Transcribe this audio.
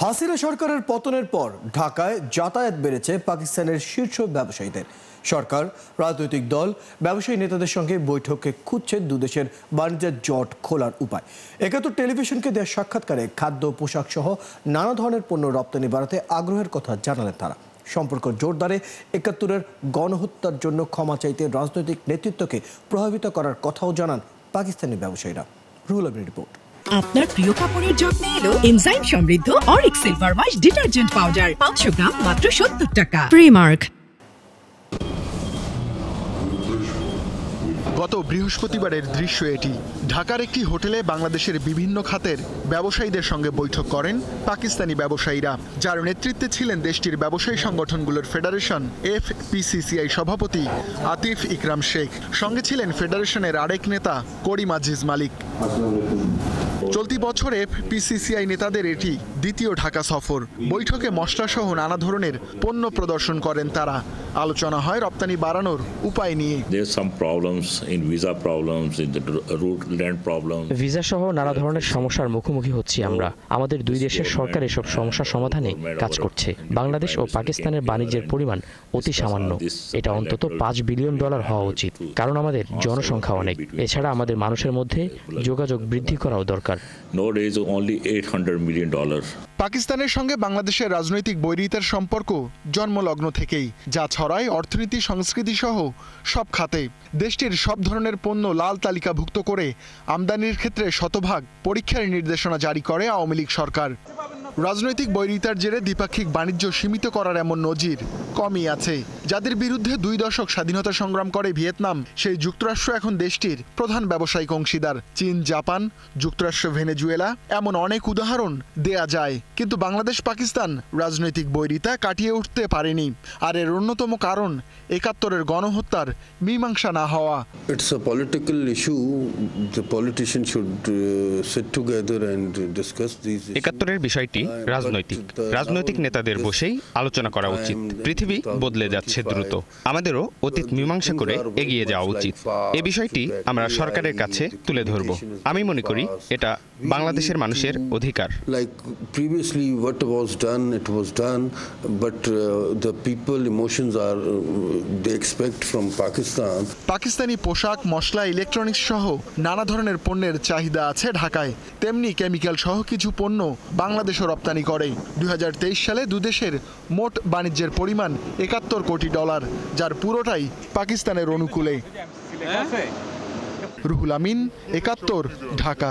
হাসিনা সরকারের পতনের পর ঢাকায় যাতায়াত বেড়েছে পাকিস্তানের শীর্ষ ব্যবসায়ীদের। সরকার, রাজনৈতিক দল, ব্যবসায়ী নেতাদের সঙ্গে বৈঠকে খুঁজছে দুদেশের বাণিজ্যের জট খোলার উপায়। ৭১ টেলিভিশনকে দেওয়া সাক্ষাৎকারে খাদ্য, পোশাক সহ নানা ধরনের পণ্য রপ্তানি বাড়াতে আগ্রহের কথা জানালেন তারা। সম্পর্ক জোরদারে ৭১-এর গণহত্যার জন্য ক্ষমা চাইতে রাজনৈতিক নেতৃত্বকে প্রভাবিত করার কথাও জানান পাকিস্তানি ব্যবসায়ীরা। রুহুল আমিনের রিপোর্ট। আপনার প্রিয় কাপড়ের যত্নে এলো এনজাইম সমৃদ্ধ Arik silver wash detergent powder 500 গ্রাম মাত্র 70 টাকা। প্রিমার্ক। গত বৃহস্পতিবারের দৃশ্য এটি। ঢাকার একটি হোটেলে বাংলাদেশের বিভিন্ন খাতের ব্যবসায়ীদের সঙ্গে বৈঠক করেন পাকিস্তানি ব্যবসায়ীরা, যার নেতৃত্বে ছিলেন দেশটির ব্যবসায়ী সংগঠনগুলোর ফেডারেশন FPCCI সভাপতি আতিফ ইকরাম শেখ। সঙ্গে ছিলেন ফেডারেশনের আরেক নেতা করিম আজিজ মালিক। চলতি বছর FPCCI নেতাদের এটি দ্বিতীয় ঢাকা সফর। বৈঠকে মশলাসহ নানা ধরনের পণ্য প্রদর্শন করেন তারা। আলোচনা হয় রপ্তানি বাড়ানোর উপায় নিয়ে। ভিসা সহ নানা ধরনের সমস্যার মুখোমুখি হচ্ছি আমরা। আমাদের দুই দেশের সরকার এসব সমস্যা সমাধানে কাজ করছে। বাংলাদেশ ও পাকিস্তানের বাণিজ্যের পরিমাণ অতি সামান্য। এটা অন্তত $5 বিলিয়ন হওয়া উচিত, কারণ আমাদের জনসংখ্যা অনেক। এছাড়া আমাদের মানুষের মধ্যে যোগাযোগ বৃদ্ধি করাও দরকার। পাকিস্তানের সঙ্গে বাংলাদেশের রাজনৈতিক বৈরিতার সম্পর্ক জন্মলগ্ন থেকেই, যা ছড়ায় অর্থনীতি, সংস্কৃতি সহ সব খাতে। দেশটির সব ধরনের পণ্য লাল তালিকাভুক্ত করে আমদানির ক্ষেত্রে শতভাগ পরীক্ষার নির্দেশনা জারি করে আওয়ামী লীগ সরকার। রাজনৈতিক বৈরিতার জেরে দ্বিপাক্ষিক বাণিজ্য সীমিত করার এমন নজির কমই আছে। যাদের বিরুদ্ধে 2 দশক স্বাধীনতা সংগ্রাম করে ভিয়েতনাম, সেই যুক্তরাষ্ট্র এখন দেশটির প্রধান ব্যবসায়িক অংশীদার। চীন, জাপান, যুক্তরাষ্ট্র, ভেনেজুয়েলা, এমন অনেক উদাহরণ দেয়া যায়। কিন্তু বাংলাদেশ পাকিস্তান রাজনৈতিক বৈরিতা কাটিয়ে উঠতে পারেনি। আর এর অন্যতম কারণ ৭১-এর গণহত্যার মীমাংসা না হওয়া। It's a political issue. The politicians should sit together and discuss these issues. ৭১-এর বিষয়টি রাজনৈতিক নেতাদের বসেই আলোচনা করা উচিত। পৃথিবী বদলে যাচ্ছে দ্রুত, আমাদেরও অতীত মীমাংসা করে এগিয়ে যাওয়া উচিত। এই বিষয়টি আমরা সরকারের কাছে তুলে ধরব। আমি মনে করি এটা বাংলাদেশের মানুষের অধিকার। Like previously what was done, it was done, but the people emotions are they expect from Pakistan. Pakistani পোশাক, মশলা, ইলেকট্রনিক্স সহ নানা ধরনের পণ্যের চাহিদা আছে ঢাকায়। তেমনি কেমিক্যাল সহ কিছু পণ্য বাংলাদেশও রপ্তানি করে। 2023 সালে দুদেশের মোট বাণিজ্যের পরিমাণ $৭১ কোটি, যার পুরোটাই পাকিস্তানের অনুকূলে। রুহুল আমিন, ৭১, ঢাকা।